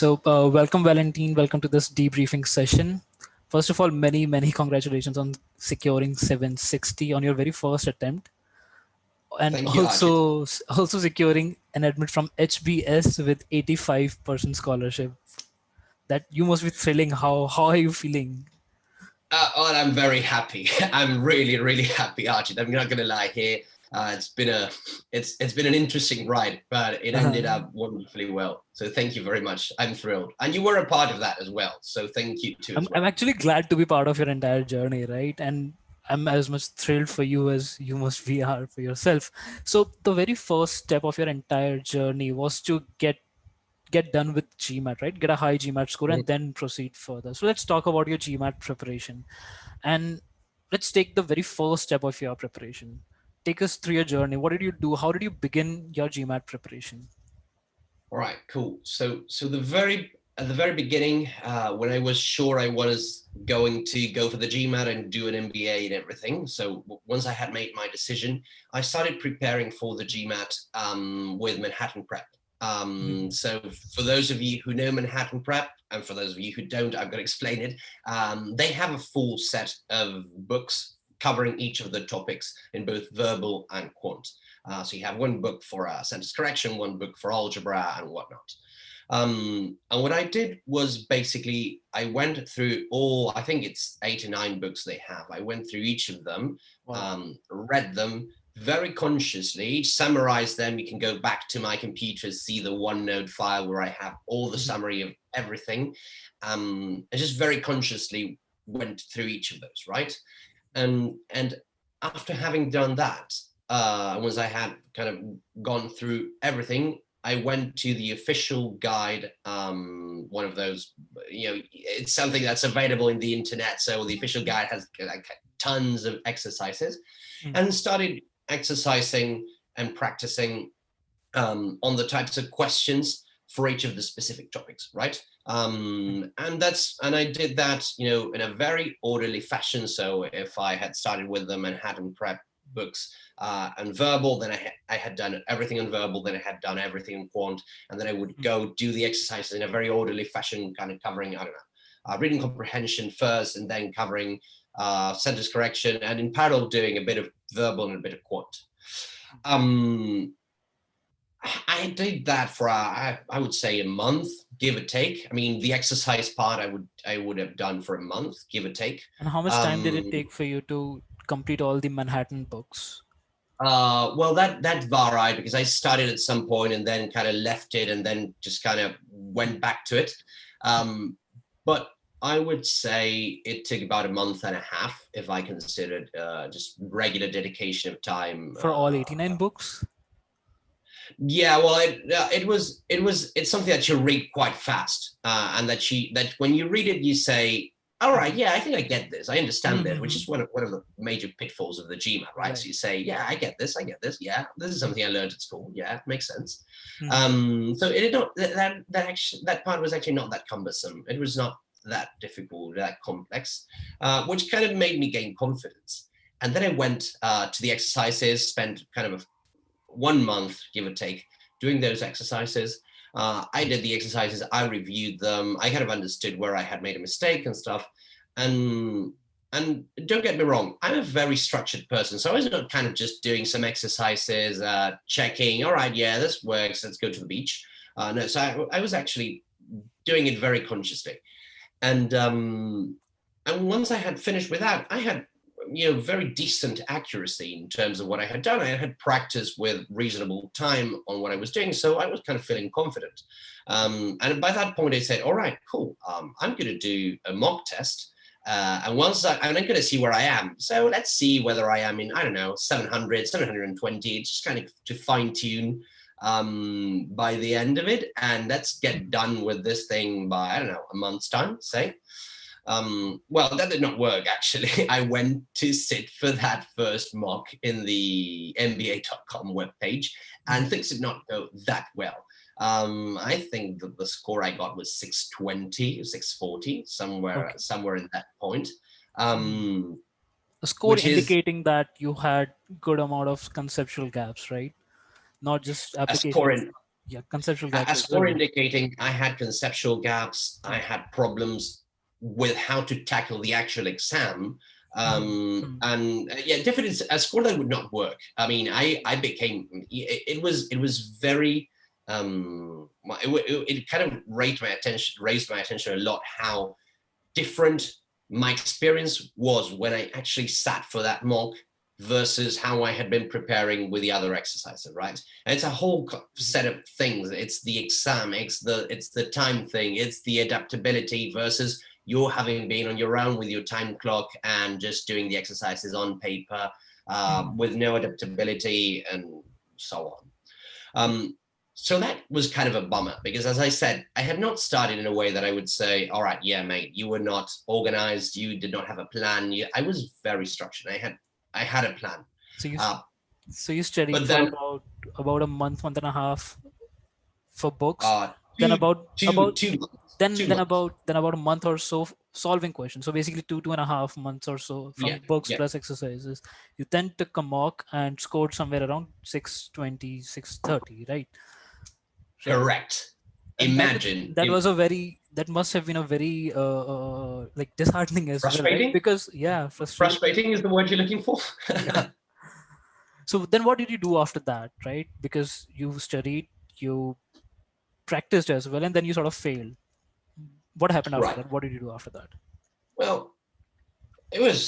Welcome, Valentin. Welcome to this debriefing session. First of all, many congratulations on securing 760 on your very first attempt, and Thank you, Archit. also securing an admit from HBS with 85% scholarship. That you must be thrilling. How are you feeling? Well, I'm very happy. I'm really happy, Archit. I'm not going to lie here. It's been an interesting ride, but it ended up wonderfully well. So thank you very much. I'm thrilled, and you were a part of that as well. So thank you too as I'm well. actually glad to be part of your entire journey, right? And I'm as much thrilled for you as you must be are for yourself. So the very first step of your entire journey was to get done with GMAT, right? Get a high GMAT score and then proceed further. So let's talk about your GMAT preparation, and let's take the very first step of your preparation. Take us through your journey. What did you do? How did you begin your GMAT preparation? All right, cool. So at the very beginning, when I was sure I was going to go for the GMAT and do an MBA and everything, so once I had made my decision, I started preparing for the GMAT with Manhattan Prep. So for those of you who know Manhattan Prep, and for those of you who don't, I'm going to explain it. They have a full set of books covering each of the topics in both verbal and quant. So you have one book for sentence correction, one book for algebra and whatnot. And what I did was basically, I went through all, I think it's 8 or 9 books they have. I went through each of them, read them very consciously, summarized them. You can go back to my computer, see the OneNote file where I have all the summary of everything. I just very consciously went through each of those, right? And after having done that, once I had kind of gone through everything, I went to the official guide, one of those, it's something that's available in the internet. So the official guide has like tons of exercises and started exercising and practicing on the types of questions for each of the specific topics, right? And I did that, in a very orderly fashion. So if I had started with the Manhattan Prep books and verbal, then I had done everything on verbal, then I had done everything in quant, and then I would go do the exercises in a very orderly fashion, kind of covering, I don't know, reading comprehension first, and then covering sentence correction, and in parallel doing a bit of verbal and a bit of quant. I did that for I would say a month, give or take. I mean, the exercise part I would have done for a month, give or take. And how much time did it take for you to complete all the Manhattan books? Well, that varied because I started at some point and then kind of left it and then just kind of went back to it. But I would say it took about a month and a half if I considered just regular dedication of time. For all 89 books? Yeah, well, it's something that you read quite fast, and that when you read it, you say, all right, yeah, I think I get this. I understand this, which is one of the major pitfalls of the GMAT, right? So you say, yeah, I get this. Yeah, this is something I learned at school. Yeah, it makes sense. So it did not, that part was actually not that cumbersome. It was not that difficult, that complex, which kind of made me gain confidence. And then I went to the exercises, spent kind of 1 month, give or take, doing those exercises. I did the exercises, I reviewed them, I kind of understood where I had made a mistake and stuff. And don't get me wrong, I'm a very structured person. So I was not kind of just doing some exercises, checking, all right, yeah, this works, let's go to the beach. No, so I was actually doing it very consciously. And once I had finished with that, I had very decent accuracy in terms of what I had done. I had practiced with reasonable time on what I was doing, so I was kind of feeling confident. And by that point, I said, all right, cool. I'm going to do a mock test. And I'm going to see where I am. So let's see whether I am in, I don't know, 700, 720, just kind of to fine tune by the end of it. And let's get done with this thing by, I don't know, a month's time, say. Well, that did not work, actually. I went to sit for that first mock in the MBA.com webpage, and things did not go that well. I think that the score I got was 620, 640, somewhere in that point. A score indicating that you had good amount of conceptual gaps, right? Not just application. Yeah, conceptual gaps As as you're well. indicating, I had conceptual gaps. I had problems with how to tackle the actual exam. Mhm. Mhm. And yeah, definitely a score that would not work. I mean, I became, it was very, it kind of raised my attention a lot, how different my experience was when I actually sat for that mock versus how I had been preparing with the other exercises, right? And it's a whole set of things. It's the exam, it's the time thing, it's the adaptability versus you having been on your own with your time clock and just doing the exercises on paper Mhm. with no adaptability and so on. So that was kind of a bummer because, as I said, I had not started in a way that I would say, all right, yeah, mate, you were not organized, you did not have a plan. I was very structured. I had a plan. So you Uh, so you studied but for then about a month and a half for books, uh, then two, about two, about 2 months, then 2 months. then about a month or so solving questions. So basically 2.5 months or so Yeah, from books yeah, plus exercises. You then took a mock and scored somewhere around 620, 630, right? Right. correct. And Imagine that must have been a very like disheartening as well, right? frustrating. Because yeah, frustrating. Frustrating is the word you're looking for. Yeah. So then what did you do after that, right? Because you studied, you practiced as well, and then you sort of failed. What happened after Right. that? What did you do after that? Well,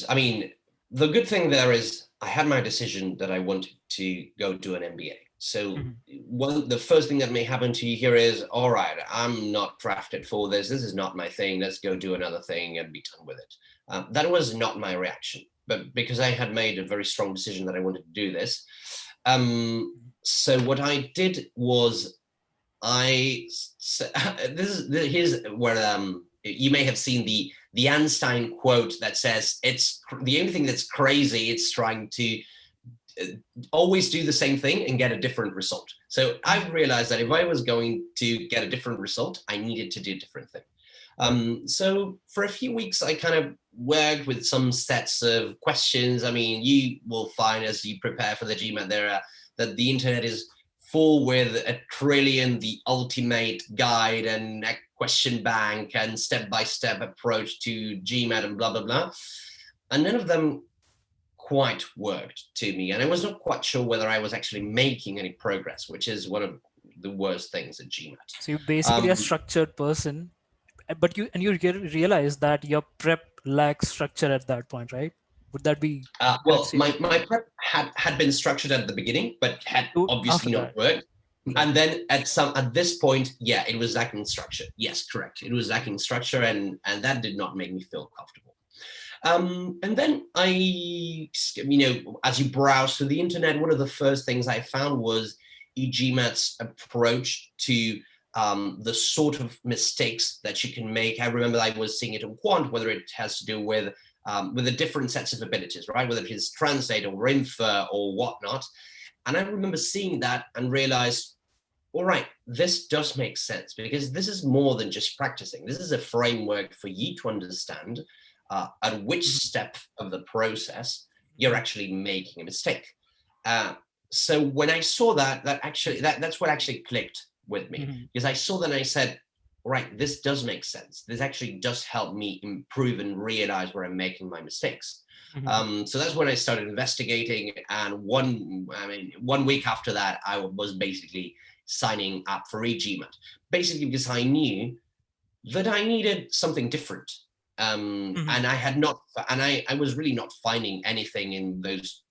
I mean, the good thing there is I had my decision that I wanted to go do an MBA. So Mhm. the first thing that may happen to you here is, all right, I'm not crafted for this. This is not my thing. Let's go do another thing and be done with it. That was not my reaction, but because I had made a very strong decision that I wanted to do this. So what I did was here's where you may have seen the Einstein quote that says it's the only thing that's crazy. It's trying to uh, always do the same thing and get a different result. So I've realized that if I was going to get a different result, I needed to do a different thing. So for a few weeks, I kind of worked with some sets of questions. I mean, you will find as you prepare for the GMAT that the internet is full with a trillion, the ultimate guide and a question bank and step-by-step approach to GMAT and blah, blah, blah. And none of them quite worked to me. And I was not quite sure whether I was actually making any progress, which is one of the worst things at GMAT. So you're basically a Um, structured person, but realize that your prep lacks structure at that point, right? Would that be correct well, statement? my prep had been structured at the beginning, but had After obviously not that, worked. right? And then at this point, yeah, it was lacking structure. Yes, correct. It was lacking structure, and that did not make me feel comfortable. And then as you browse through the internet, one of the first things I found was eGMAT's approach to the sort of mistakes that you can make. I remember I was seeing it on quant, whether it has to do with the different sets of abilities, right? Whether it is translate or infer or whatnot. And I remember seeing that and realized, all right, this does make sense because this is more than just practicing. This is a framework for you to understand at which Mhm. step of the process you're Mhm. actually making a mistake. Uh, so when I saw that's what actually clicked with me Mhm. because I saw that and I said, all right, this does make sense. This actually does help me improve and realize where I'm making my mistakes. Mhm. So that's when I started investigating, and one week after that, I was basically signing up for eGMAT, basically because I knew that I needed something different. Mhm. And I had not, and I was really not finding anything in those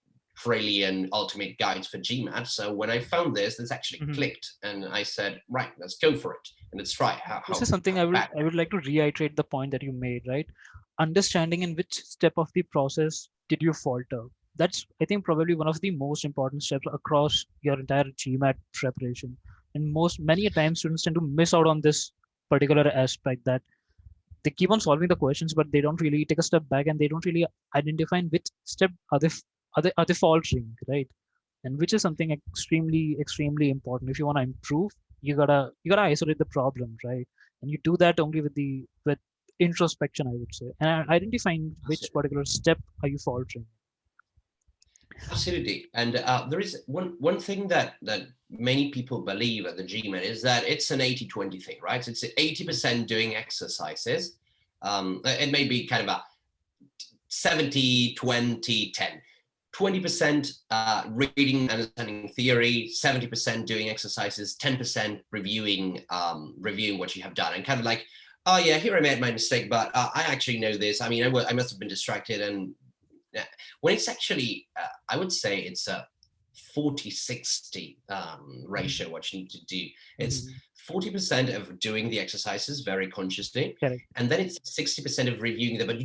trillion ultimate guides for GMAT. So when I found this actually Mhm. clicked, and I said, right, let's go for it and let's try. This is something How bad? I would like to reiterate the point that you made, right? Understanding in which step of the process did you falter. That's, I think, probably one of the most important steps across your entire GMAT preparation. And many a times students tend to miss out on this particular aspect, that they keep on solving the questions, but they don't really take a step back and they don't really identify in which step are they faltering, right? And which is something extremely important. If you want to improve, you gotta isolate the problem, right? And you do that only with introspection, I would say, and identifying That's which it. particular step are you faltering. Absolutely. And there is one thing that many people believe at the GMAT is that it's an 80-20 thing, right? It's 80% doing exercises. It may be kind of a 70-20-10. 20% reading and understanding theory, 70% doing exercises, 10% reviewing what you have done, and kind of like, oh yeah, here I made my mistake, but I actually know this. I mean, I must have been distracted. And when it's actually, I would say it's a 40-60 ratio, what you need to do. It's 40% of doing the exercises very consciously, Correct. and then it's 60% of reviewing them. But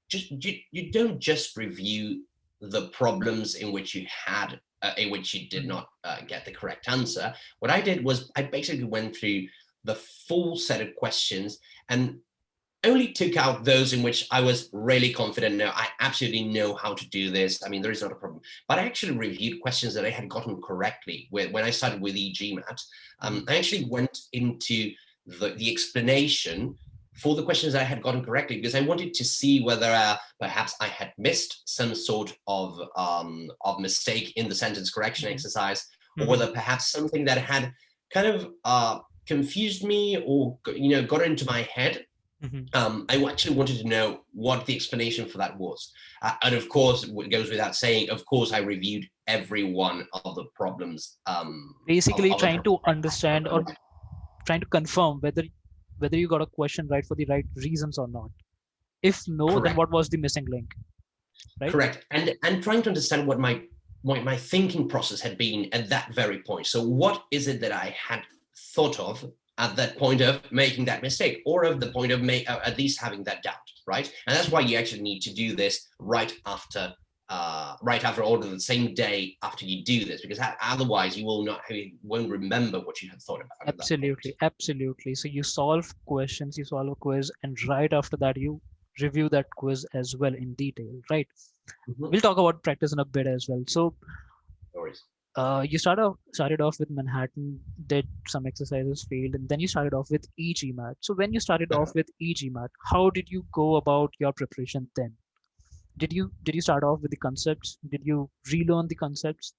you don't just review the problems in which you had, in which you did not get the correct answer. What I did was I basically went through the full set of questions and only took out those in which I was really confident. No, I absolutely know how to do this. I mean, there is not a problem. But I actually reviewed questions that I had gotten correctly. When I started with eGMAT, I actually went into the explanation for the questions I had gotten correctly, because I wanted to see whether perhaps I had missed some sort of mistake in the sentence correction exercise, or whether perhaps something that had kind of confused me or got into my head. I actually wanted to know what the explanation for that was. And of course, it goes without saying, of course, I reviewed every one of the problems. Basically, Of the trying to understand or trying to confirm whether you got a question right for the right reasons or not. If no, then Correct, what was the missing link, right? correct. And trying to understand what my thinking process had been at that very point. So what is it that I had thought of at that point of making that mistake, or of the point of at least having that doubt, right? And that's why you actually need to do this right after or the same day after you do this, because otherwise you won't remember what you had thought about at that point. Absolutely, absolutely. So you solve questions, you solve a quiz, and right after that, you review that quiz as well in detail, right? Mhm. We'll talk about practice in a bit as well. So No worries. you started off with Manhattan, did some exercises, failed, and then you started off with eGMAT. So when you started off with eGMAT, how did you go about your preparation then? Did you start off with the concepts? Did you relearn the concepts?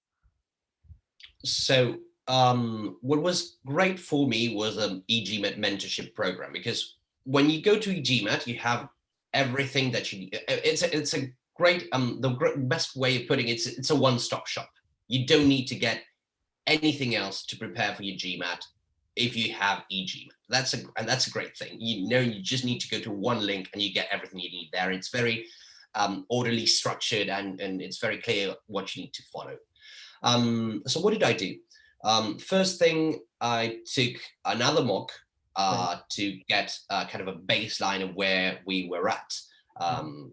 So what was great for me was an eGMAT mentorship program, because when you go to eGMAT, you have everything that you need. It's a great best way of putting it, it's a one-stop shop. You don't need to get anything else to prepare for your GMAT if you have eGMAT. That's a great thing. You just need to go to one link and you get everything you need there. It's very orderly structured, and it's very clear what you need to follow. So what did I do? First thing, I took another mock Right. to get kind of a baseline of where we were at. Mhm.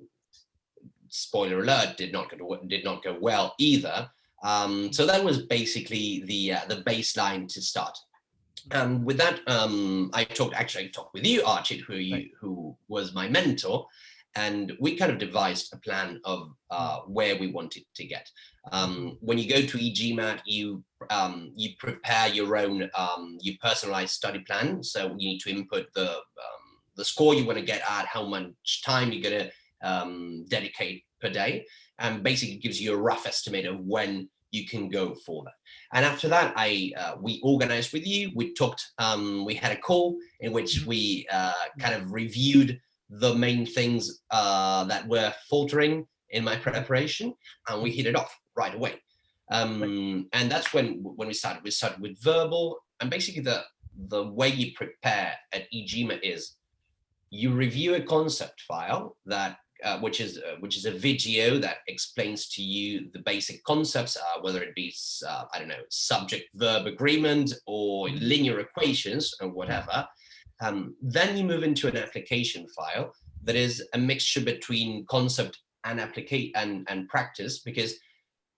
Spoiler alert, did not go well either. So that was basically the baseline to start. And with that, I talked with you, Archit, Right. who was my mentor, and we kind of devised a plan of where we wanted to get. Mhm. When you go to eGMAT, you prepare your own your personalized study plan. So you need to input the score you want to get at, how much time you're going to dedicate per day, and basically gives you a rough estimate of when you can go for that. And after that, we organized with you. We talked. We had a call in which Mhm. we kind of reviewed the main things that were faltering in my preparation, and we Mhm. hit it off right away. Right. And that's when we started. We started with verbal, and basically the way you prepare at eGMAT is you review a concept file that which is a video that explains to you the basic concepts, whether it be I don't know, subject verb agreement or Mhm. linear equations or Mhm. whatever. Then you move into an application file that is a mixture between concept and and practice, because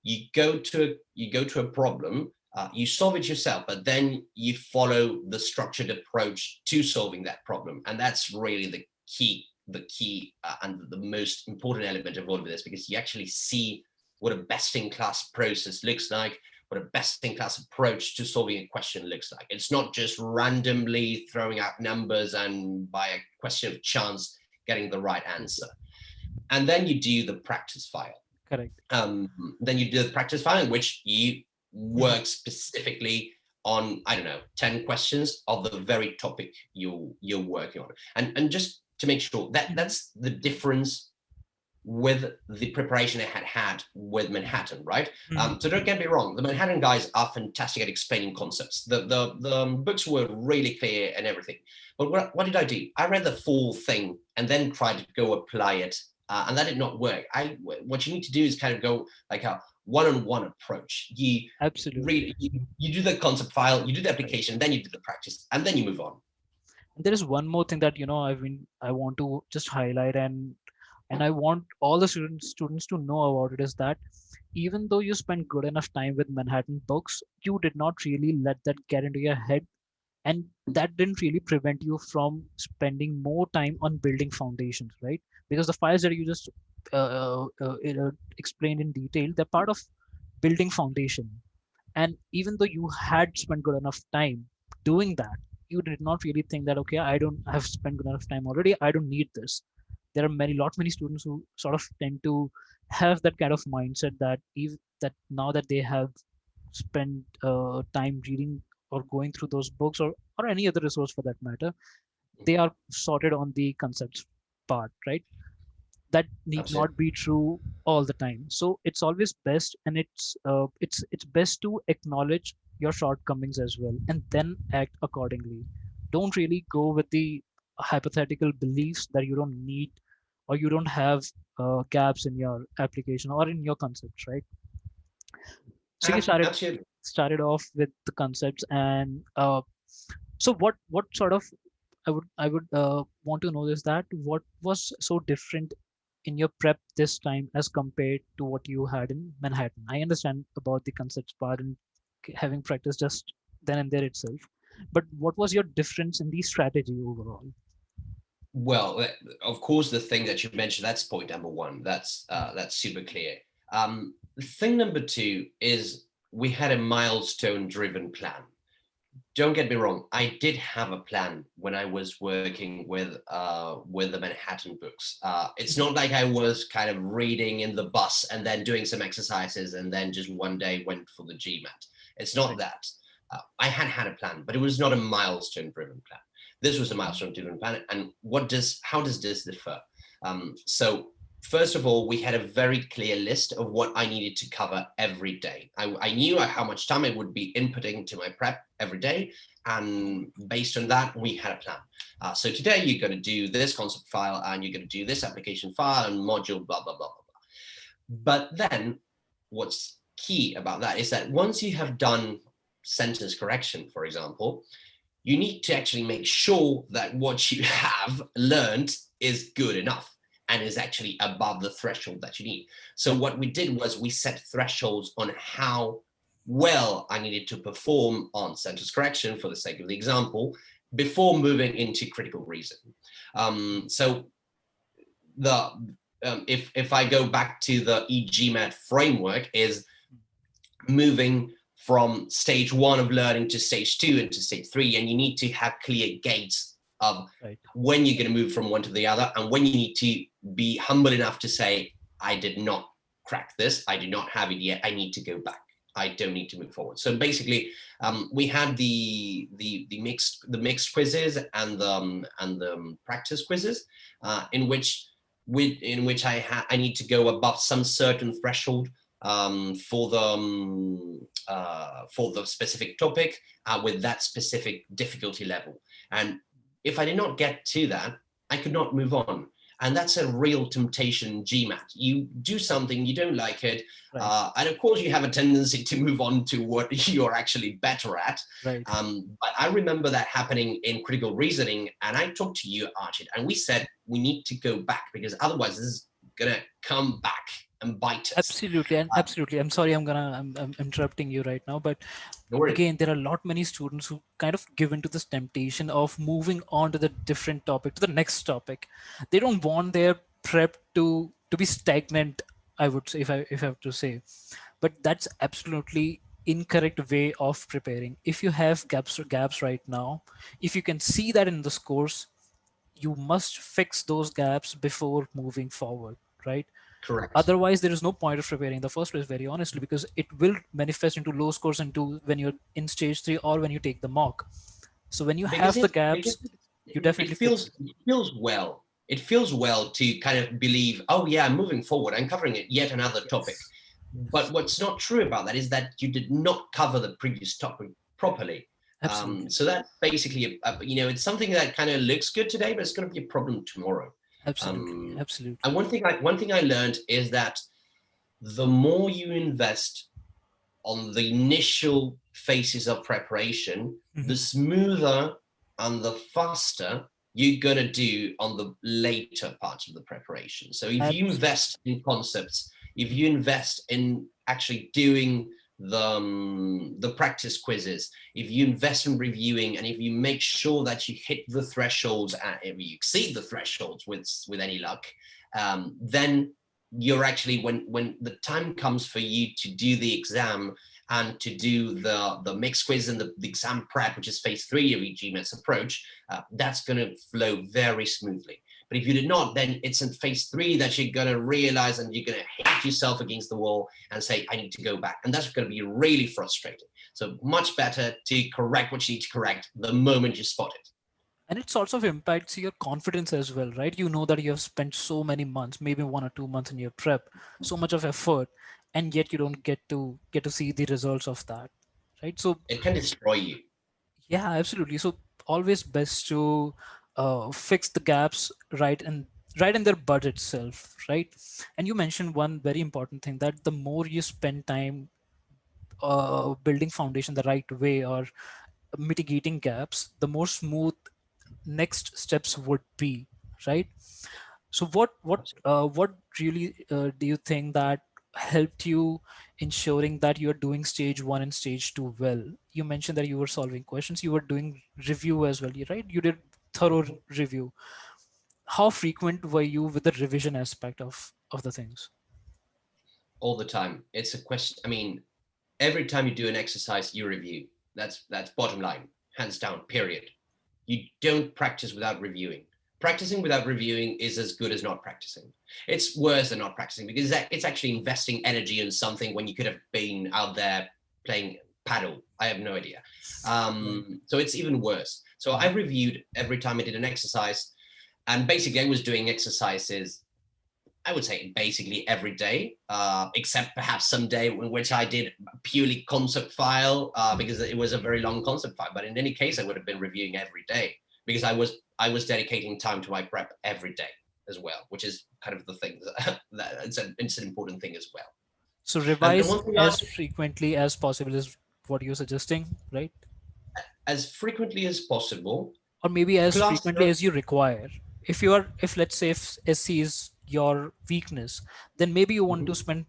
you go to a problem, you solve it yourself, but then you follow the structured approach to solving that problem, and that's really the key and the most important element of all of this, because you actually see what a best-in-class process looks like, what a best-in-class approach to solving a question looks like. It's not just randomly throwing out numbers and by a question of chance getting the right answer. And then you do the practice file. Correct. Um, then you do the practice file in which you Mhm. work specifically on, I don't know, 10 questions of the very topic you're working on. And just to make sure that Mhm. that's the difference with the preparation I had had with Manhattan, right? Mhm. So don't get me wrong, the Manhattan guys are fantastic at explaining concepts. The books were really clear and everything. But what did I do? I read the full thing and then tried to go apply it, and that did not work. What you need to do is kind of go like a one-on-one approach. You Absolutely. read, you do the concept file, you do the Right. application, then you do the practice, and then you move on. There is one more thing that I want to just highlight, and I want all the students to know about it, is that even though you spent good enough time with Manhattan books, you did not really let that get into your head, and that didn't really prevent you from spending more time on building foundations, right? Because the files that you just explained in detail, they're part of building foundation. And even though you had spent good enough time doing that, you did not really think that, okay, I don't have spent good enough time already, I don't need this. There are many students who sort of tend to have that kind of mindset that if that now that they have spent time reading or going through those books, or any other resource for that matter, they are sorted on the concepts part, right? That need Absolutely. not be true all the time. So it's always best, and it's best to acknowledge your shortcomings as well, and then act accordingly. Don't really go with the hypothetical beliefs that you don't need, or you don't have gaps in your application or in your concepts, right? So you Absolutely. started off with the concepts, and so what sort of, I would want to know is that what was so different in your prep this time as compared to what you had in Manhattan? I understand about the concepts part and having practice just then and there itself, but what was your difference in the strategy overall? Well, of course, the thing that you mentioned, that's point number one. Mm. That's super clear. Thing number two is we had a milestone-driven plan. Don't get me wrong, I did have a plan when I was working with the Manhattan books. It's Mhm. not like I was kind of reading in the bus and then doing some exercises and then just one day went for the GMAT. It's not Right. that. I had a plan, but it was not a milestone-driven plan. This was a Mhm. milestone-driven plan, and how does this differ? So first of all, we had a very clear list of what I needed to cover every day. I knew how much time I would be inputting to my prep every day. And based on that, we had a plan. So today you're going to do this concept file and you're going to do this application file and module, blah, blah, blah, blah, blah. But then what's key about that is that once you have done sentence correction, for example, you need to actually make sure that what you have learned is good enough and is actually above the threshold that you need. So Correct. what we did was we set thresholds on how well I needed to perform on sentence correction for the sake of the example before moving into critical reasoning. So the if I go back to the eGMAT framework is moving from stage one of learning to stage two and to stage three, and you need to have clear gates of Right. when you're going to move from one to the other and when you need to be humble enough to say, I did not crack this, I do not have it yet, I need to go back, I don't need to move forward. So basically, we had the mixed quizzes and the practice quizzes, in which I need to go above some certain threshold, for the specific topic, with that specific difficulty level. And if I did not get to that, I could not move on. And that's a real temptation in GMAT. You do something, you don't like it, Right. and of course you have a tendency to move on to what you're actually better at. Right. But I remember that happening in critical reasoning, and I talked to you, Archit, and we said we need to go back because otherwise this is gonna come back and bite us. Absolutely, and Uh, absolutely. I'm sorry, I'm interrupting you right now, but no worries. again, there are a lot many students who kind of give into this temptation of moving on to the different topic, to the next topic. They don't want their prep to be stagnant, I would say, if I have to say. But that's absolutely incorrect way of preparing. If you have gaps right now, if you can see that in the scores, you must fix those gaps before moving forward, right? Correct. Otherwise, there is no point of preparing in the first place, very honestly, because it will manifest into low scores into when you're in stage 3 or when you take the mock. So when you because have the it because gaps, you it definitely fit. feels well. It feels well to kind of believe, oh yeah, I'm moving forward. I'm covering it yet another topic. Yes. But what's not true about that is that you did not cover the previous topic properly. Absolutely. So that's basically, it's something that kind of looks good today, but it's going to be a problem tomorrow. Absolutely. Um, and Absolutely. one thing I learned is that the more you invest on the initial phases of preparation, the Mhm. smoother and the faster you're going to do on the later parts of the preparation. So if you Absolutely. invest in concepts, if you invest in actually doing the practice quizzes, if you invest in reviewing, and if you make sure that you hit the thresholds and if you exceed the thresholds with any luck, then you're actually, when the time comes for you to do the exam and to do the mixed quiz and the exam prep, which is phase 3 of eGMAT's approach, that's going to flow very smoothly. But if you did not, then it's in phase 3 that you're going to realize and you're going to hit yourself against the wall and say, I need to go back. And that's going to be really frustrating. So much better to correct what you need to correct the moment you spot it. And it sort of impacts your confidence as well, right? You know that you have spent so many months, maybe 1 or 2 months in your prep, so much of effort, and yet you don't get to see the results of that, right? So It can destroy you. yeah, absolutely. So always best to fix the gaps right in their budget itself, right? And you mentioned one very important thing, that the more you spend time building foundation the right way or mitigating gaps, the more smooth next steps would be, right? So what really do you think that helped you ensuring that you're doing stage 1 and stage 2 well? You mentioned that you were solving questions, you were doing review as well, right? You did thorough review. How frequent were you with the revision aspect of the things? All the time. It's a question. I mean, every time you do an exercise, you review. That's bottom line, hands down, period. You don't practice without reviewing. Practicing without reviewing is as good as not practicing. It's worse than not practicing because it's actually investing energy in something when you could have been out there playing paddle. I have no idea. Right. So it's even worse. So I Mhm. reviewed every time I did an exercise, and basically I was doing exercises, I would say basically every day, except perhaps some day in which I did purely concept file because it was a very long concept file. But in any case, I would have been reviewing every day because I was dedicating time to my prep every day as well, which is kind of the thing that it's an important thing as well. So And revise one thing as frequently as possible is what you're suggesting, right? as frequently as possible, Or maybe as plus frequently as you require. If let's say if SC is your weakness, then maybe you want to spend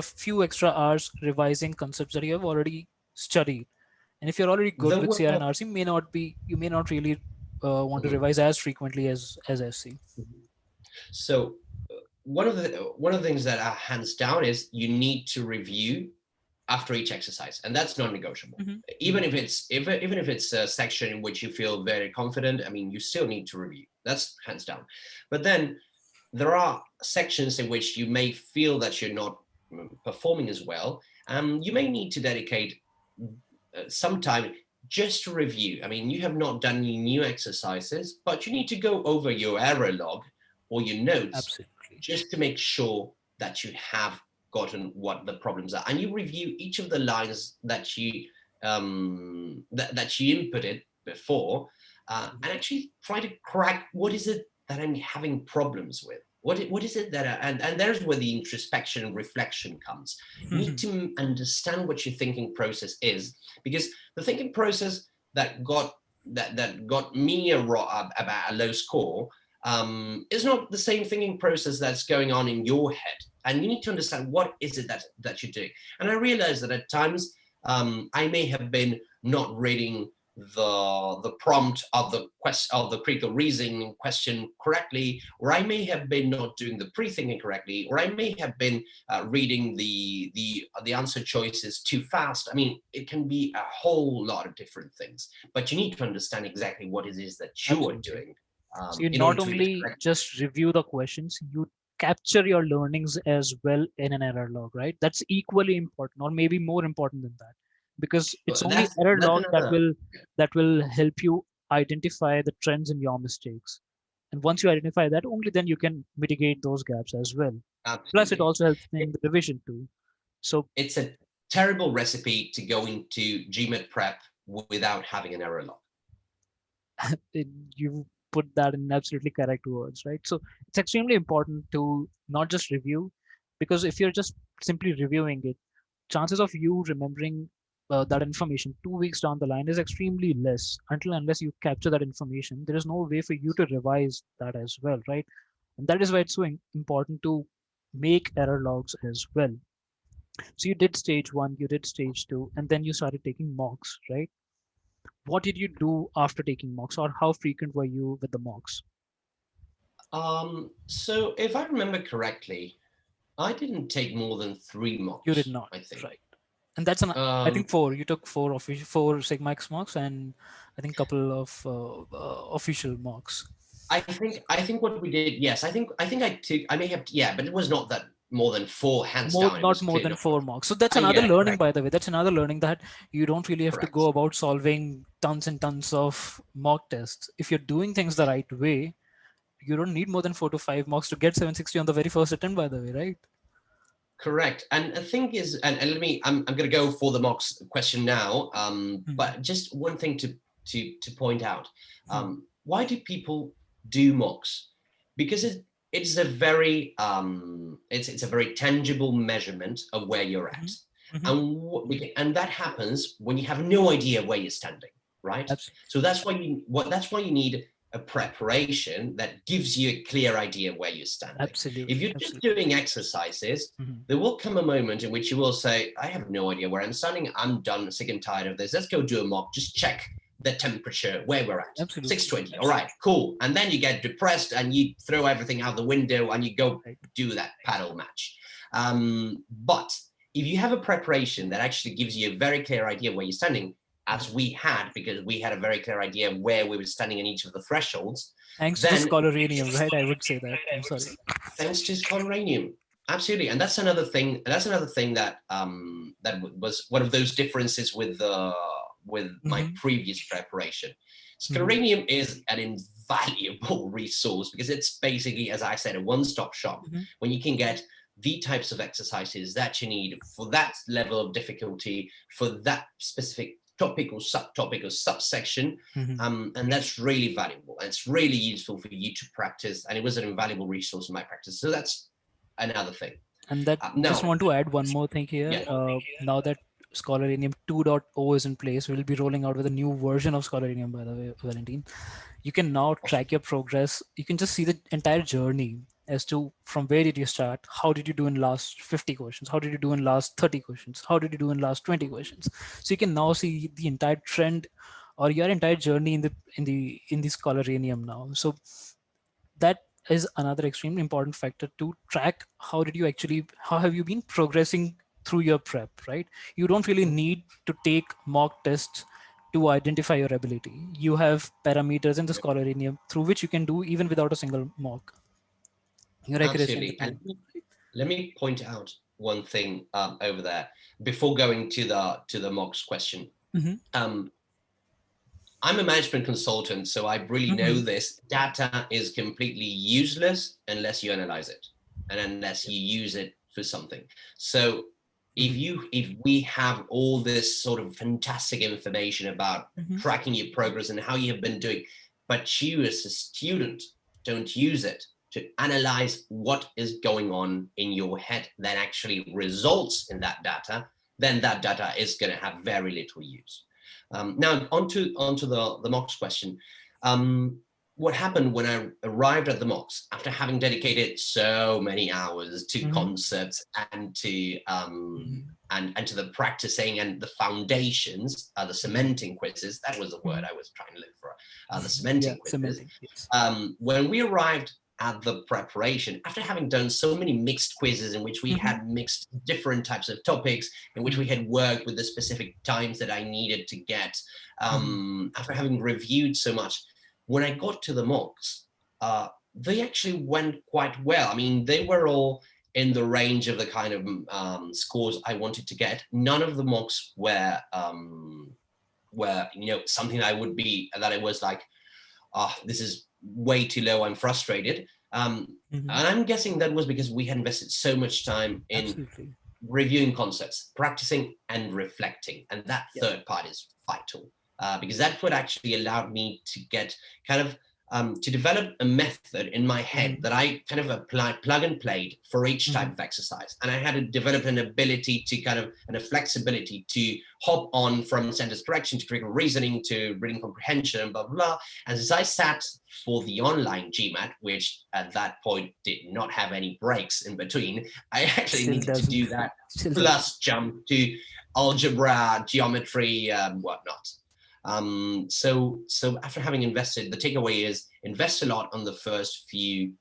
few extra hours revising concepts that you have already studied. And if you're already good there with CR and were RC, you may not really want to revise as frequently as SC. so one of the things that are hands down is you need to review after each exercise, and that's non-negotiable. Hmm. Even if it's a section in which you feel very confident, I mean, you still need to review. That's hands down. But then there are sections in which you may feel that you're not performing as well. You may need to dedicate some time just to review. I mean, you have not done any new exercises, but you need to go over your error log or your notes Absolutely. just to make sure that you have gotten what the problems are, and you review each of the lines that you inputted before, and actually try to crack what is it that I'm having problems with. What is it that and there's where the introspection and reflection comes. You need Mhm. to understand what your thinking process is, because the thinking process that got me about a low score is not the same thinking process that's going on in your head. And you need to understand what is it that you're doing. And I realized that at times I may have been not reading the prompt of the critical reasoning question correctly, or I may have been not doing the pre-thinking correctly, or I may have been reading the answer choices too fast. I mean, it can be a whole lot of different things, but you need to understand exactly what it is that you are Absolutely. doing So you in order not to only correct. just review the questions, you capture your learnings as well in an error log, right? That's equally important, or maybe more important than that, because it's only error That's log another. that will help you identify the trends in your mistakes. And once you identify that, only then you can mitigate those gaps as well. Plus, it Absolutely. also helps It, in the revision too. So it's a terrible recipe to go into GMAT prep without having an error log. it, you put that in absolutely correct words, right? So it's extremely important to not just review, because if you're just simply reviewing it, chances of you remembering that information 2 weeks down the line is extremely less, until unless you capture that information. There is no way for you to revise that as well, right? And that is why it's so important to make error logs as well. So you did stage one, you did stage two, and then you started taking mocks, right? What did you do after taking mocks, or how frequent were you with the mocks? So if I remember correctly, I didn't take more than 3 You did mocks, not, I think. right? And that's an, I Um, think four. You took four Sigma X mocks, and I think couple of official mocks. I think what we did, yes, I think I took, I may have, yeah, but it was not that more than 4, hands More, down. It not was more clear than not. 4 mocks. So that's another Yeah, learning, correct, by the way. That's another learning, that you don't really have to go correct. about solving tons and tons of mock tests. If you're doing things the right way, you don't need more than 4 to 5 mocks to get 760 on the very first attempt, by the way, right? Correct. And the thing is, and let me, I'm going to go for the mocks question now. Hmm. But just one thing to point out. Hmm. Why do people do mocks? Because it's a very it's a very tangible measurement of where you're at, Hmm. Hmm. and that happens when you have no idea where you're standing, right? Absolutely. So that's why you need a preparation that gives you a clear idea where you're standing. If Absolutely. you're just Absolutely. doing exercises, Hmm. there will come a moment in which you will say, I have no idea where I'm standing. I'm done, sick and tired of this. Let's go do a mock. Just check the temperature, where we're at. Absolutely. 620. All right, cool. And then you get depressed and you throw everything out the window and you go Right. do that paddle match. But if you have a preparation that actually gives you a very clear idea of where you're standing, as we had, because we had a very clear idea of where we were standing in each of the thresholds, Thanks to the then Scholaranium, right? I would say that. I'm sorry. thanks to Scholaranium. Absolutely, and that's another thing. That's another thing that was one of those differences with my Hmm. previous preparation. Hmm. Scholaranium is an invaluable resource because it's basically, as I said, a one-stop shop Hmm. when you can get the types of exercises that you need for that level of difficulty, for that specific topic or subtopic or subsection. Hmm. And that's really valuable. And it's really useful for you to practice. And it was an invaluable resource in my practice. So that's another thing. And that, just Now, want to add one more thing here. yeah, Now that Scholaranium 2.0 is in place, we'll be rolling out with a new version of Scholaranium, by the way, Valentin. You can now awesome. track your progress. You can just see the entire journey as to from where did you start, how did you do in last 50 questions, how did you do in last 30 questions, how did you do in last 20 questions. So you can now see the entire trend or your entire journey in the Scholaranium now. So that is another extremely important factor to track. How have you been progressing through your prep, right? You don't really need to take mock tests to identify your ability. You have parameters in the Scholaranium through which you can do even without a single mock, your accuracy and the Absolutely. And time. let me point out one thing over there before going to the mocks question. Hmm. Um, I'm a management consultant, so I really know Hmm. this. Data is completely useless unless you analyze it and unless Yep. you use it for something. So Hmm. if we have all this sort of fantastic information about Hmm. tracking your progress and how you have been doing, but you as a student don't use it to analyze what is going on in your head that actually results in that data, then that data is going to have very little use. Now, onto the mocks question. What happened when I arrived at the mocks after having dedicated so many hours to Hmm. concepts and to Hmm. and to the practicing and the foundations, the Hmm. cementing quizzes. That was the word Hmm. I was trying to look for. The Yeah, cementing quizzes. cementing. Yes. When we arrived at the preparation, after having done so many mixed quizzes in which we Hmm. had mixed different types of topics, in which we Hmm. had worked with the specific times that I needed to get, Hmm. after having reviewed so much, when I got to the mocks, uh, they actually went quite well. I mean, they were all in the range of the kind of scores I wanted to get. None of the mocks were something that I was like, oh, this is way too low, I'm frustrated. Mhm. And I'm guessing that was because we had invested so much time in Absolutely. reviewing concepts, practicing and reflecting. And that Yeah. third part is vital, because that's what actually allowed me to get kind of to develop a method in my head Mhm. that I kind of applied, plug and played for each type Mhm. of exercise. And I had to develop an ability to kind of, and a flexibility to hop on from sentence correction to critical reasoning to reading comprehension and blah, blah, blah. And as I sat for the online GMAT, which at that point did not have any breaks in between, I actually Still needed to doesn't. do that Still doesn't. plus jump to algebra, geometry, whatnot. So after having invested, the takeaway is invest a lot on the first few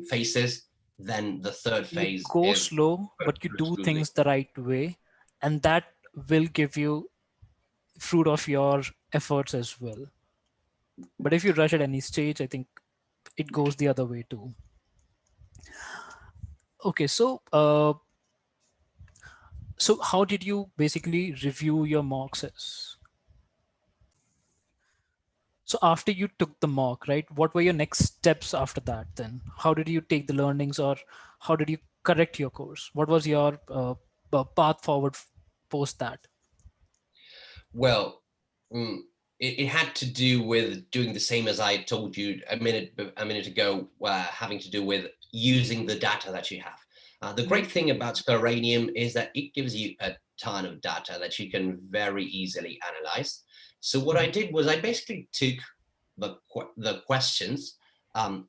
phases. Then the third You phase go is slow, but you do smoothly. things the right way, and that will give you fruit of your efforts as well. But if you rush at any stage, I think it goes the other way too. Okay, so how did you basically review your mocks? So after you took the mock, right, what were your next steps after that then? How did you take the learnings, or how did you correct your course? What was your path forward post that? Well, mm, it had to do with doing the same as I told you a minute ago, having to do with using the data that you have. The Mhm. great thing about Scholaranium is that it gives you a ton of data that you can very easily analyze. So what I Mhm. did was I basically took the questions,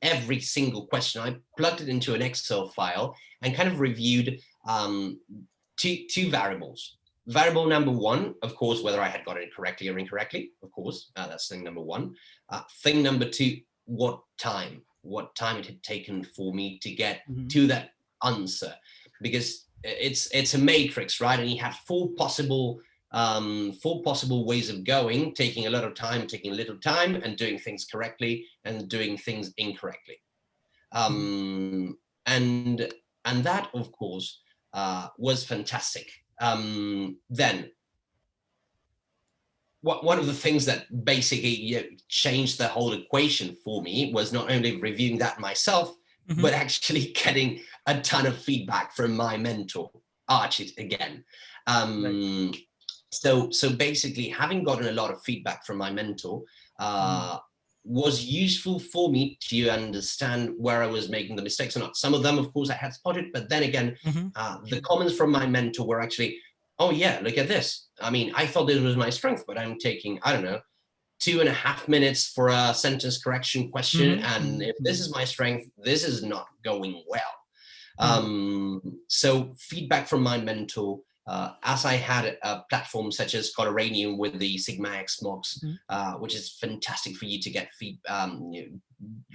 every single question, I plugged it into an Excel file and kind of reviewed two variables. Variable number one, of course, whether I had got it correctly or incorrectly, of course, that's thing number one. Thing number two, what time it had taken for me to get Mhm. to that answer, because it's a matrix, right? And you have four possible ways of going, taking a lot of time, taking a little time, and doing things correctly and doing things incorrectly. Mhm. Um, and and that, of course, was fantastic. Then one of the things that basically changed the whole equation for me was not only reviewing that myself, Mhm. but actually getting a ton of feedback from my mentor, Archit, again. Right. Um, so basically, having gotten a lot of feedback from my mentor Mhm. was useful for me to understand where I was making the mistakes or not. Some of them, of course, I had spotted, but then again, Mhm. the comments from my mentor were actually, oh yeah, look at this. I mean, I thought this was my strength, but I'm taking, I don't know, 2.5 minutes for a sentence correction question. Mhm. And Mhm. if this Mhm. is my strength, this is not going well. Mhm. So feedback from my mentor, as I had a platform such as Scholaranium with the Sigma X mocks, Mhm. which is fantastic for you to get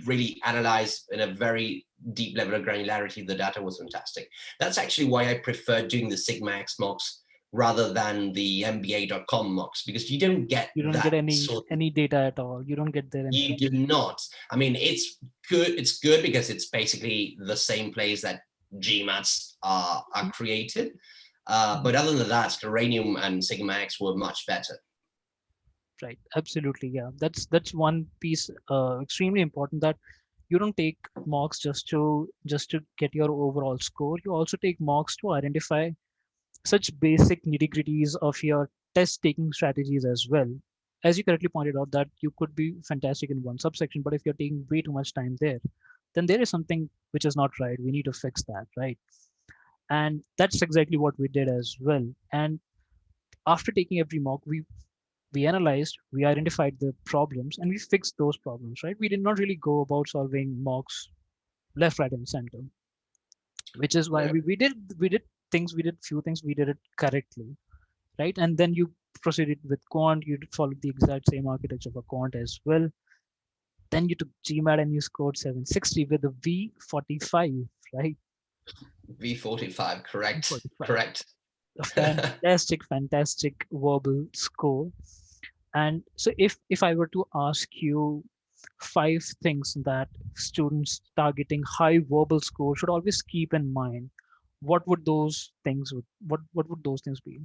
really analyze in a very deep level of granularity. The data was fantastic. That's actually why I prefer doing the Sigma X mocks rather than the MBA.com mocks, because you don't get You don't get that sort of, any data at all. You don't get their you do information. not. I mean, it's good because it's basically the same place that GMATs are Mhm. created. Mhm. But other than that, Uranium and Sigma X were much better. Right. Absolutely. Yeah. That's one piece extremely important, that you don't take mocks just to get your overall score. You also take mocks to identify such basic nitty-gritties of your test taking strategies as well. As you correctly pointed out, that you could be fantastic in one subsection, but if you're taking way too much time there, then there is something which is not right. We need to fix that, right? And that's exactly what we did as well. And after taking every mock, we analyzed, we identified the problems, and we fixed those problems, right? We did not really go about solving mocks left, right, and center, which is why Yeah. we did few things, we did it correctly, right? And then you proceeded with quant, you followed the exact same architecture for quant as well. Then you took GMAT and you scored 760 with a V45, right? V45, correct, V45. correct. A fantastic verbal score. And so if I were to ask you, 5 things that students targeting high verbal score should always keep in mind, what would those things what would those things be?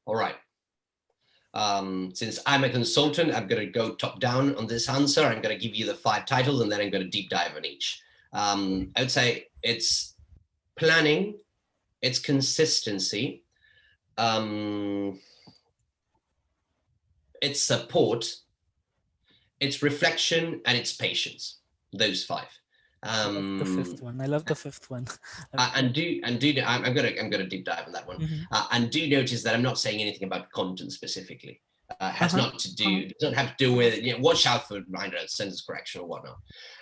All right. Since I'm a consultant, I'm going to go top down on this answer. I'm going to give you the 5 titles and then I'm going to deep dive on each. I would say it's planning, it's consistency, it's support, it's reflection, and it's patience. Those 5. I love the Um, fifth one. I love the fifth one. I'm gonna deep dive on that one. Mm-hmm. And do notice that I'm not saying anything about content specifically. Has Uh-huh. not to do, doesn't have to do with, watch out for sentence correction or whatnot.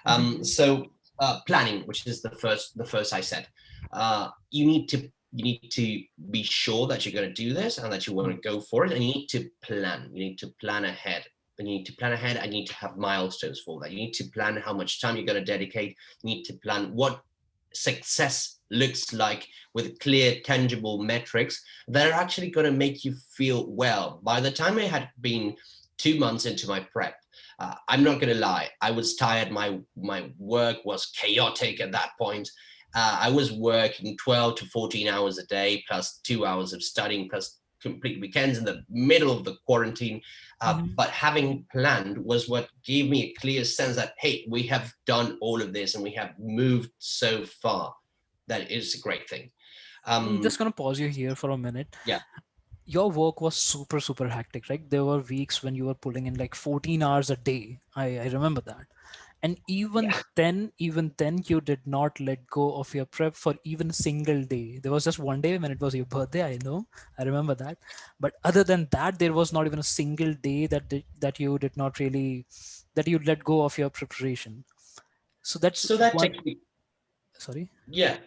Mm-hmm. Planning, which is the first I said. You need to be sure that you're going to do this and that you want to go for it, and you need to plan. You need to plan ahead. And you need to plan ahead, and you need to have milestones for that. You need to plan how much time you're going to dedicate. You need to plan what success looks like with clear, tangible metrics that are actually going to make you feel well. By the time I had been 2 months into my prep, I'm not going to lie, I was tired. My work was chaotic at that point. I was working 12 to 14 hours a day, plus 2 hours of studying, plus complete weekends in the middle of the quarantine. Mm-hmm. But having planned was what gave me a clear sense that, hey, we have done all of this and we have moved so far. That is a great thing. I'm just Um, gonna pause you here for a minute. yeah, Your work was super hectic, right? There were weeks when you were pulling in like 14 hours a day. I remember that. And yeah. even then you did not let go of your prep for even a single day. There was just one day when it was your birthday, I know, I remember that. But other than that, there was not even a single day that you did not really, that you let go of your preparation. So that's So that one. takes me, Sorry. yeah.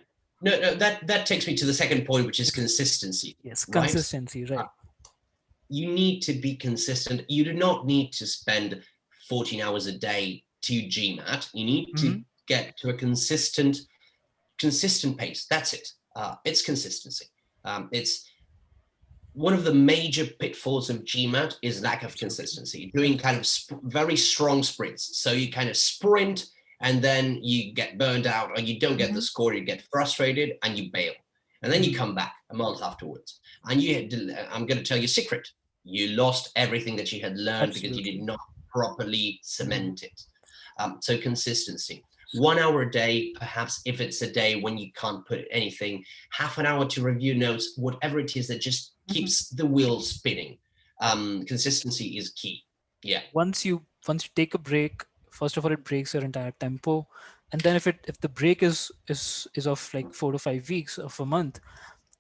No, that takes me to the second point, which is Yes, consistency, yes, right? consistency, Uh, right. you need to be consistent. You do not need to spend 14 hours a day to GMAT. You need to Mm-hmm. get to a consistent pace. That's it. It's consistency. It's one of the major pitfalls of GMAT is lack of Absolutely. consistency, doing kind of very strong sprints. So you kind of sprint and then you get burned out or you don't get the Mm-hmm. score, you get frustrated and you bail. And then you Mm-hmm. come back a month afterwards. And I'm going to tell you a secret. You lost everything that you had learned because you did Absolutely. not properly Mm-hmm. cement it. So consistency. 1 hour a day, perhaps if it's a day when you can't put anything, half an hour to review notes, whatever it is that just Mm-hmm. keeps the wheel spinning. Consistency is key. Yeah. Once you take a break, first of all it breaks your entire tempo, and then if the break is of like 4 to 5 weeks of a month,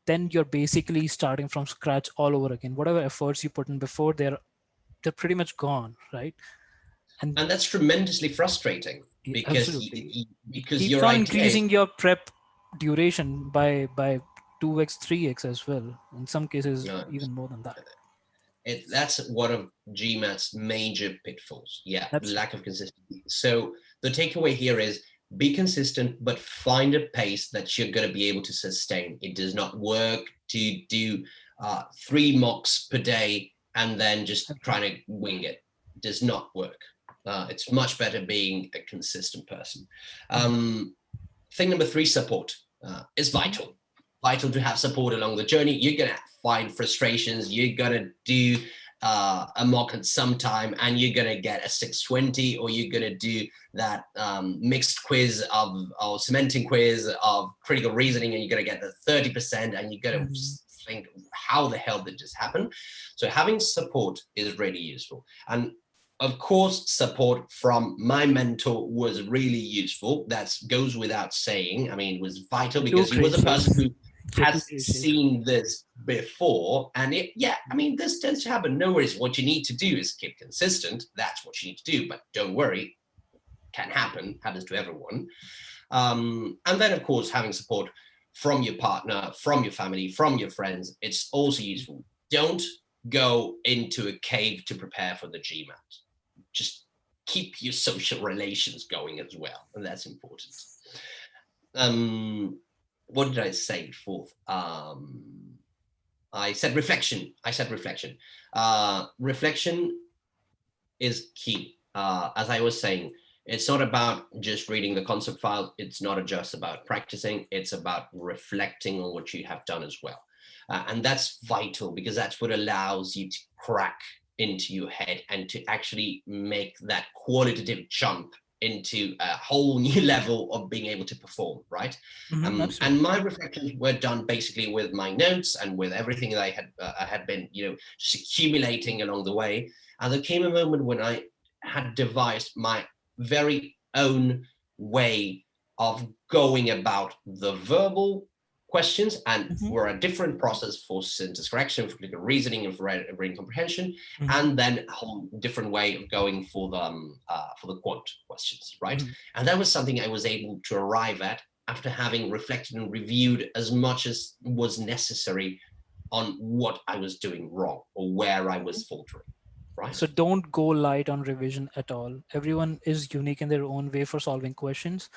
then you're basically starting from scratch all over again. Whatever efforts you put in before, they're pretty much gone, right? And And that's tremendously frustrating because absolutely, it because keeps your on idea is, increasing your prep duration by 2x 3x as well, in some cases uh, even more than that. that's one of GMAT's major pitfalls. Yeah, lack of Absolutely. consistency. So the takeaway here is be consistent, but find a pace that you're going to be able to sustain. It does not work to do 3 mocks per day and then just trying to wing it. It does not work. It's much better being a consistent person. Um, Thing number 3, support is Mm-hmm. vital. Vital to have support along the journey. You're gonna find frustrations. You're gonna do a mock at some time, and you're gonna get a 620, or you're gonna do that mixed quiz of or cementing quiz of critical reasoning, and you're gonna get the 30%, and you're gonna Mm-hmm. think, how the hell did this happen? So having support is really useful. And of course, support from my mentor was really useful. That goes without saying. I mean, it was vital Too because he was a person gracious. who You're too has gracious. seen this before. And yeah, I mean, this tends to happen. No worries. What you need to do is keep consistent. That's what you need to do. But don't worry, can happen, happens to everyone. And then, of course, having support from your partner, from your family, from your friends, it's also useful. Don't go into a cave to prepare for the GMAT. Just keep your social relations going as well, and that's important. Um, what did I say fourth? I said reflection. Reflection is key. as I was saying, it's not about just reading the concept file. It's not just about practicing. It's about reflecting on what you have done as well. And that's vital, because that's what allows you to crack into your head and to actually make that qualitative jump into a whole new level of being able to perform, right? And Absolutely. my reflections were done basically with my notes and with everything that I had been, just accumulating along the way. And there came a moment when I had devised my very own way of going about the verbal questions, and Hmm. for a different process for syntax correction, for critical reasoning, and for reading comprehension, Hmm. and then a whole different way of going for the quant questions, right? Hmm. And that was something I was able to arrive at after having reflected and reviewed as much as was necessary on what I was doing wrong or where I was faltering, right? So don't go light on revision at all. Everyone is unique in their own way for solving questions.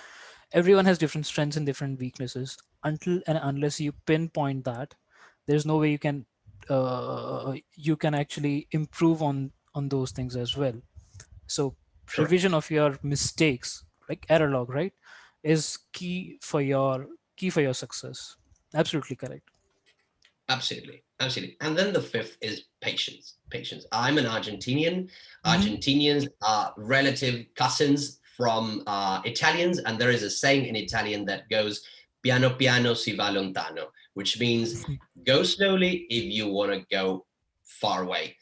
Everyone has different strengths and different weaknesses. Until and unless you pinpoint that, there's no way you can actually improve on those things as well. So Correct. revision of your mistakes, like error log, right, is key for your success. Absolutely correct. Absolutely, absolutely. And then the fifth is patience. Patience. I'm an Argentinian. Hmm. Argentinians are relative cousins from Italians, and there is a saying in Italian that goes "piano piano si va lontano," which means go slowly if you want to go far away.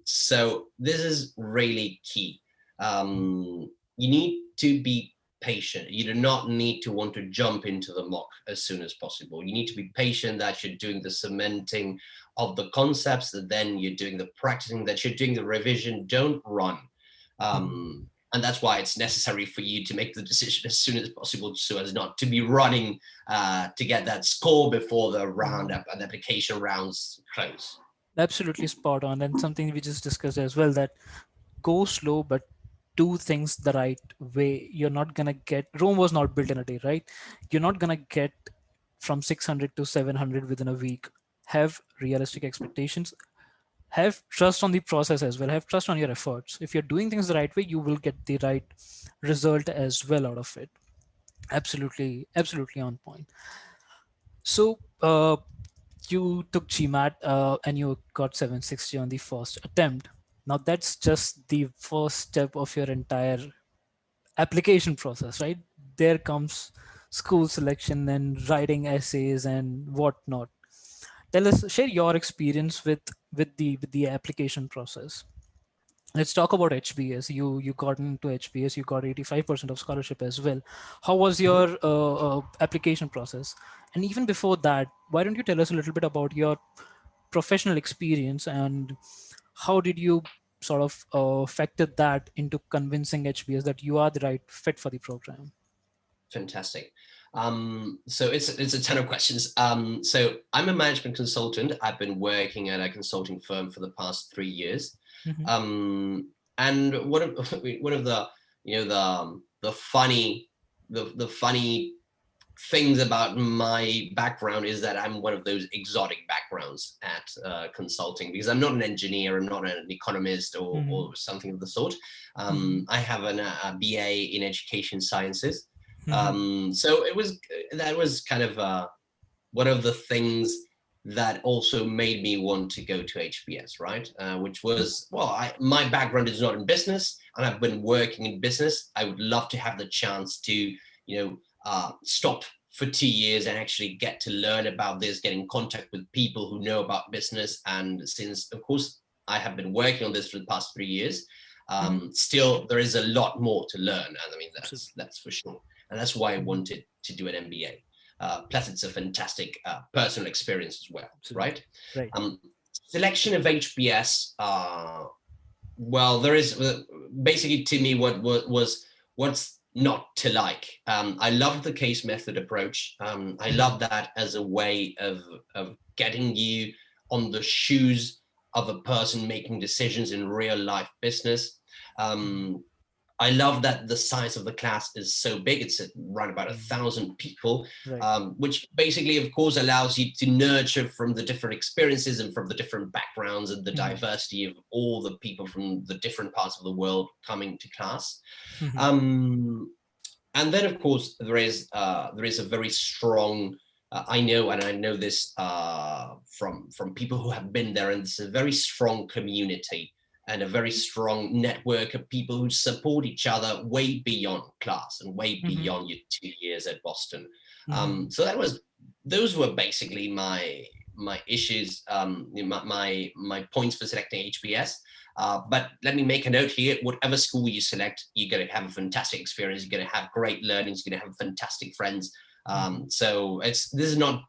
So this is really key. You need to be patient. You do not need to want to jump into the mock as soon as possible. You need to be patient that you're doing the cementing of the concepts, that then you're doing the practicing, that you're doing the revision. Don't run. And that's why it's necessary for you to make the decision as soon as possible, so as not to be running to get that score before the roundup and application rounds close. Absolutely spot on, and something we just discussed as well, that go slow but do things the right way. You're not gonna get, Rome was not built in a day, right? You're not gonna get from 600 to 700 within a week. Have realistic expectations, have trust on the process as well, have trust on your efforts. If you're doing things the right way, you will get the right result as well out of it. Absolutely on point. So you took GMAT and you got 760 on the first attempt. Now that's just the first step of your entire application process, right? There comes school selection and writing essays and whatnot. Tell us, share your experience with the application process. Let's talk about HBS. You got into HBS. You got 85% of scholarship as well. How was Mhm. your application process? And even before that, why don't you tell us a little bit about your professional experience, and how did you sort of factor that into convincing HBS that you are the right fit for the program? Fantastic. So it's a ton of questions. So I'm a management consultant. I've been working at a consulting firm for the past 3 years. Hmm. And one of the the funny things about my background is that I'm one of those exotic backgrounds at consulting, because I'm not an engineer, I'm not an economist Hmm. or something of the sort. Hmm. I have a BA in education sciences. Hmm. So that was kind of one of the things that also made me want to go to HBS, right? Which was, well, my background is not in business, and I've been working in business. I would love to have the chance to, stop for 2 years and actually get to learn about this, get in contact with people who know about business. And since, of course, I have been working on this for the past 3 years, Hmm. still there is a lot more to learn, and I mean Absolutely. that's for sure. And that's why I Mhm. wanted to do an MBA. Plus, it's a fantastic personal experience as well, Absolutely. right? Right. Um, Selection of HBS. Well, there is basically, to me, what's not to like. I love the case method approach. I Mhm. love that as a way of getting you on the shoes of a person making decisions in real life business. Mhm. Um, I love that the size of the class is so big. It's around about 1,000 people, Right. which basically, of course, allows you to nurture from the different experiences and from the different backgrounds and the diversity of all the people from the different parts of the world coming to class. And then, of course, there is a very strong. I know this from people who have been there, and it's a very strong community and a very strong network of people who support each other way beyond class and way beyond your 2 years at Boston. So those were basically my issues, my points for selecting HBS. But let me make a note here: whatever school you select, you're going to have a fantastic experience. You're going to have great learning. You're going to have fantastic friends. So this is not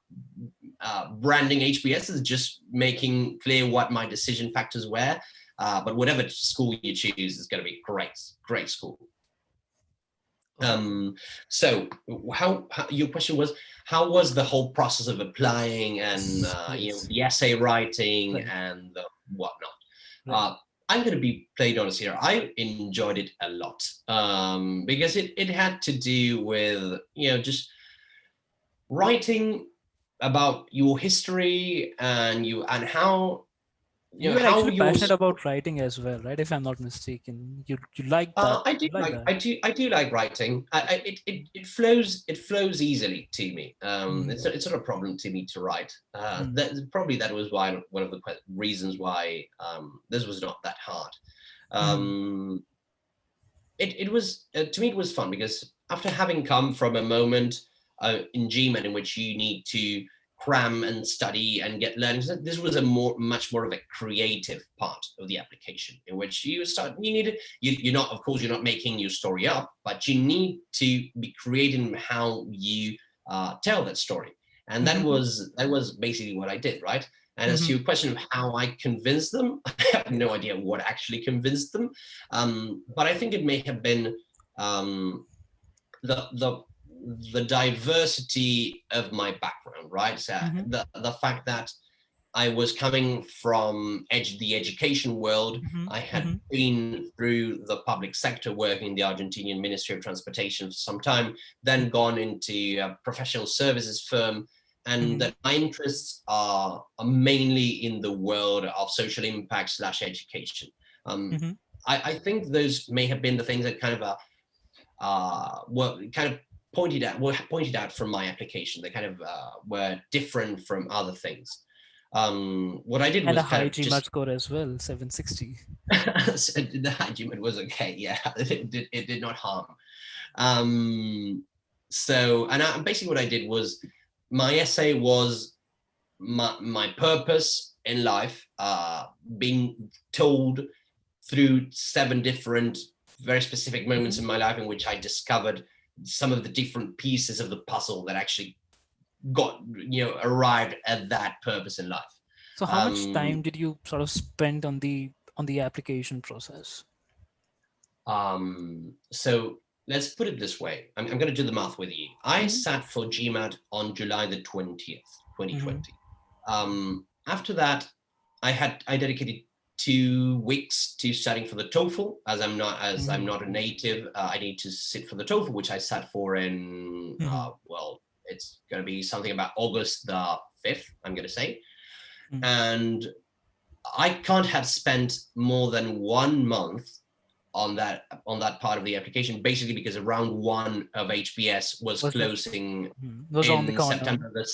branding HBS. It's just making clear what my decision factors were. But whatever school you choose is going to be great school. So how your question was, how was the whole process of applying and the essay writing and the whatnot? I'm going to be plain honest here. I enjoyed it a lot because it had to do with just writing about your history and how you were actually passionate about writing as well, right? If I'm not mistaken, you like that. I do like writing. It flows easily to me. It's not a problem to me to write. That was one of the reasons why this was not that hard. It was to me it was fun because after having come from a moment in GMAT in which you need to cram and study and get learning, this was a much more of a creative part of the application in which you're not making your story up, but you need to be creative in how you tell that story. And that was basically what I did, right? And as to your question of how I convinced them, I have no idea what actually convinced them. But I think it may have been the diversity of my background, right? So the fact that I was coming from the education world. I had been through the public sector, working in the Argentinian Ministry of Transportation for some time, then gone into a professional services firm, and that my interests are mainly in the world of social impact / education. I think those may have been the things that kind of were kind of pointed out from my application. They kind of were different from other things. What I did was a high GMAT score as well, 760. So the high GMAT was okay. Yeah, it did not harm. So, and basically what I did was, my essay was my purpose in life, being told through 7 different, very specific moments in my life in which I discovered some of the different pieces of the puzzle that actually arrived at that purpose in life. So how much time did you sort of spend on the application process? So let's put it this way. I'm going to do the math with you. I sat for GMAT on July the 20th, 2020. After that, I dedicated 2 weeks to studying for the TOEFL. As I'm not a native, I need to sit for the TOEFL, which I sat for in it's going to be something about August the 5th, I'm going to say. And I can't have spent more than 1 month on that part of the application, basically because round 1 of HBS was closing in September the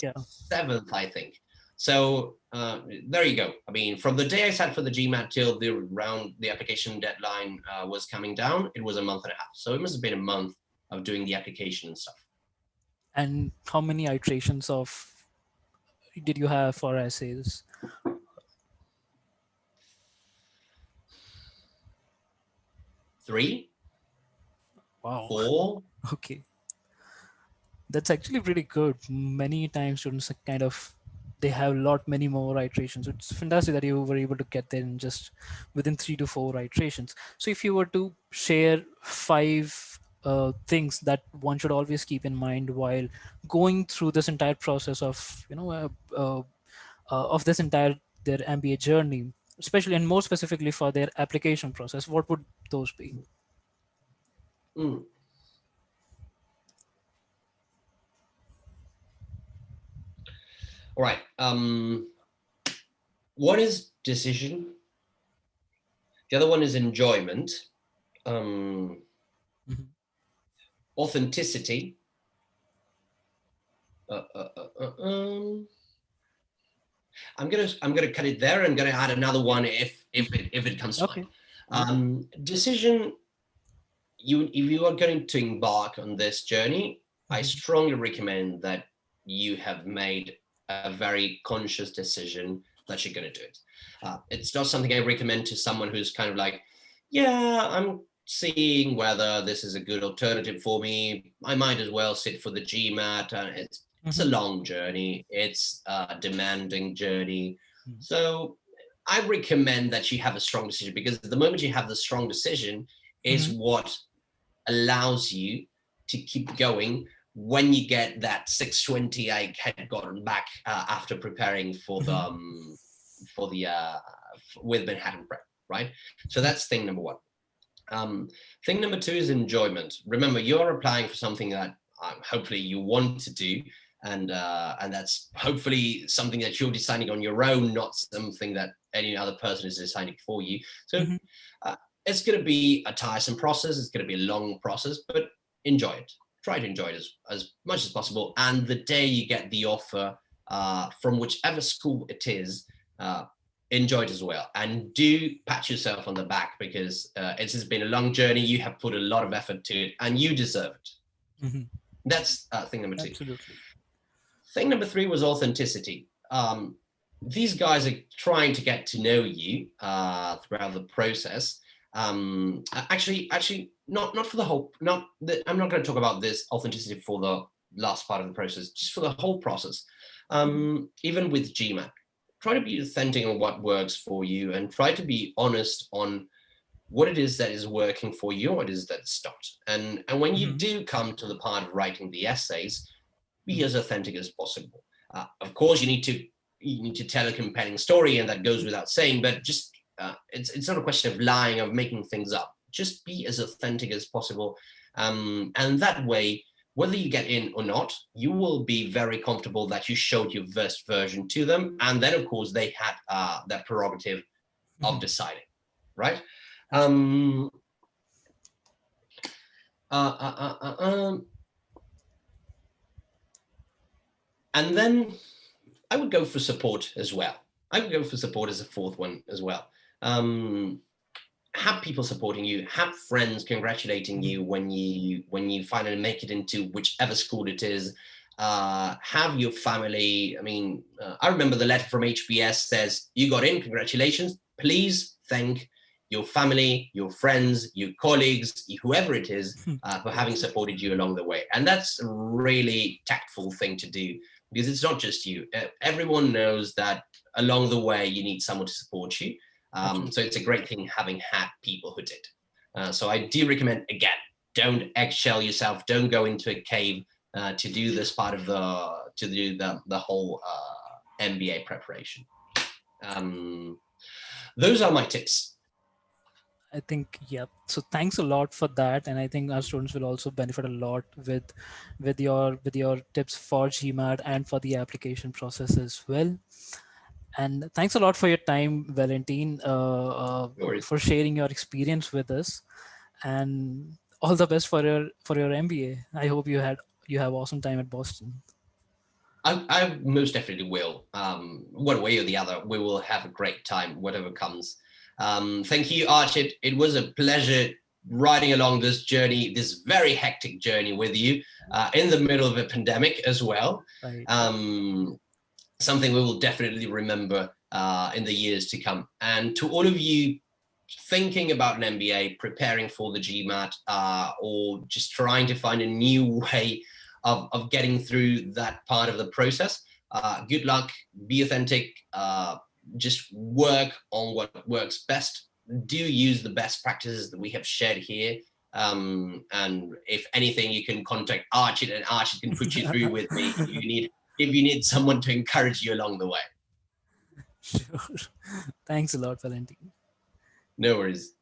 7th, I think. So there you go. I mean, from the day I sat for the GMAT till the application deadline was coming down, it was a month and a half. So it must have been a month of doing the application and stuff. And how many iterations did you have for essays? 3. Wow. 4. Okay. That's actually pretty good. Many times students they have many more iterations. It's fantastic that you were able to get there in just within 3 to 4 iterations. So if you were to share 5 things that one should always keep in mind while going through this entire process of this entire their MBA journey, especially and more specifically for their application process, what would those be? Mm. All right. One is decision. The other one is enjoyment, Mhm. authenticity. Uh, uh, uh, uh, um, I'm gonna cut it there. I'm gonna add another one if it comes to mind. Okay. Yeah. Decision. If you are going to embark on this journey, I Mhm. strongly recommend that you have made a very conscious decision that you're going to do it. It's not something I recommend to someone who's kind of like, yeah, I'm seeing whether this is a good alternative for me. I might as well sit for the GMAT. It's a Mhm. long journey. It's a demanding journey. Mhm. So I recommend that you have a strong decision, because the moment you have the strong decision is Mhm. what allows you to keep going when you get that 620 I had gotten back after preparing for the Mhm. with Manhattan Prep, right? So Mhm. that's thing number one. Thing number two is enjoyment. Remember, you're applying for something that hopefully you want to do, and that's hopefully something that you're deciding on your own, not something that any other person is deciding for you. So Mhm. uh, it's going to be a tiresome process. It's going to be a long process, but enjoy it. Try to enjoy it as much as possible. And the day you get the offer from whichever school it is, uh, enjoy it as well. And do pat yourself on the back, because it has been a long journey. You have put a lot of effort to it, and you deserve it. Mhm. That's thing number two. Absolutely. Thing number three was authenticity. These guys are trying to get to know you throughout the process. Actually, not for the whole. I'm not going to talk about this authenticity for the last part of the process. Just for the whole process. Mhm. Even with GMAT, try to be authentic on what works for you, and try to be honest on what it is that is working for you, what it is that's not. And when you Mhm. do come to the part of writing the essays, be Mhm. as authentic as possible. Of course, you need to tell a compelling story, and that goes without saying. But just it's not a question of lying, of making things up. Just be as authentic as possible, and that way, whether you get in or not, you will be very comfortable that you showed your best version to them, and then of course they had that prerogative of Mhm. deciding, right? Absolutely. Um, uh, uh, uh, uh, um, and then I would go for support as well. I would go for support as a fourth one as well. Um, have people supporting you, have friends congratulating Mhm. you when you finally make it into whichever school it is. Have your family. I mean, I remember the letter from HBS says, "You got in, congratulations. Please thank your family, your friends, your colleagues, whoever it is, for having Yes. supported you along the way." And that's a really tactful thing to do, because it's not just you. Everyone knows that along the way you need someone to support you. So Absolutely. it's a great thing having had people who did. So I do recommend, again, don't eggshell yourself. Don't go into a cave to do this part of the whole MBA preparation. Um, those are my tips. I think, yeah. So thanks a lot for that, and I think our students will also benefit a lot with your tips for GMAT and for the application process as well. And thanks a lot for your time, Valentin, No worries. for sharing your experience with us. And all the best for your MBA. I hope you have awesome time at Boston. I most definitely will. One way or the other, we will have a great time, whatever comes. Thank you, Archit. It was a pleasure riding along this journey, this very hectic journey with you in the middle of a pandemic as well. Right. Um, Something we will definitely remember in the years to come. And to all of you thinking about an MBA, preparing for the GMAT, or just trying to find a new way of getting through that part of the process, good luck, be authentic, just work on what works best. Do use the best practices that we have shared here. And if anything, you can contact Archit, and Archit can put you through with me if you need someone to encourage you along the way. Sure. Thanks a lot, Valentin. No worries.